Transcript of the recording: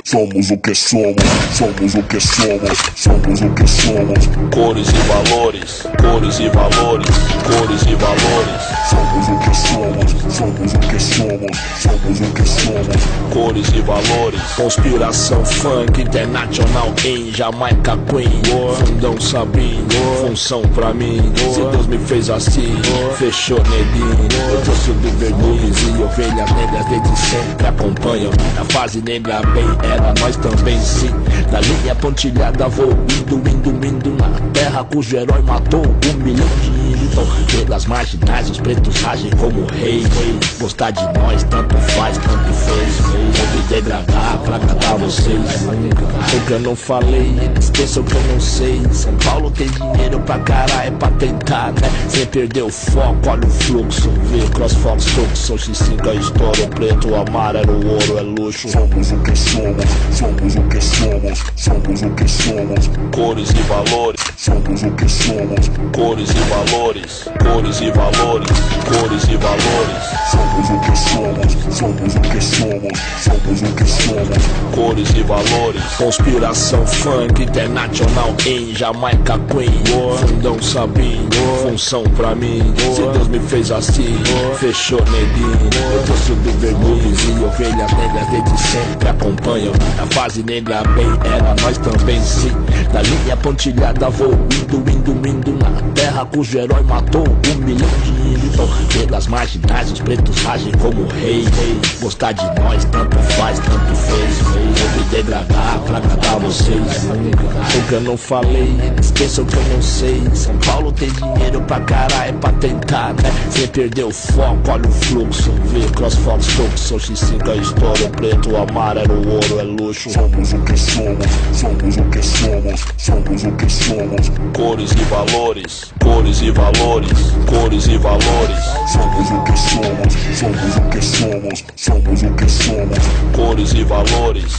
somos o que somos, somos o que somos, somos o que somos. Cores e valores, cores e valores, cores e valores. Somos o que somos, somos o que somos, somos o que somos. Cores e valores. Conspiração funk internacional em Jamaica Queen. Fundão Sabino, função pra mim. Se Deus me fez assim, fechou neguinho. Eu trouxe do Verdugues e ovelhas negras desde sempre acompanham. Na fase negra bem era nós também sim. Na linha pontilhada vou indo na terra cujo herói matou 1 milhão de índios. Então, pelas marginais os pretos agem como rei. Gostar de nós tanto faz, tanto fez. Eu me degradar pra catar vocês. Nunca não falei, eles pensam que eu não sei. São Paulo tem dinheiro pra caralho, é pra tentar, né? Sem perder o foco, olha o fluxo. Vê CrossFox, Tucson, X5 a história. O preto, o amarelo, o ouro é luxo. Somos o que somos, somos o que somos, somos o que somos. Cores e valores, somos o que somos. Cores e valores, cores e valores, cores e valores. Somos o que somos, somos o que somos, somos o que somos. Cores e valores. Conspiração funk internacional em Jamaica Queen. Fundão Sabino, função pra mim. Se Deus me fez assim, fechou neguinho. Eu trouxe do Verdugues e ovelhas negras desde sempre acompanham. Na fase negra bem era nós também sim. Na linha pontilhada vou indo na terra cujo herói matou 1 milhão de índios. Então, pelas marginais os pretos agem como rei. Gostar de nós tanto faz, tanto fez. Eu me degradar pra catar vocês. Nunca não falei, eles pensam que eu não sei. São Paulo tem dinheiro pra caralho, é pra tentar, né? Sem perder o foco, olha o fluxo. Vê CrossFox, Tucson, X5 a história. O preto, o amarelo, o ouro é luxo. Somos o que somos, somos o que somos, somos o que somos. Cores e valores, cores e valores, cores e valores. Somos o que somos, somos o que somos, somos o que somos. Cores e valores.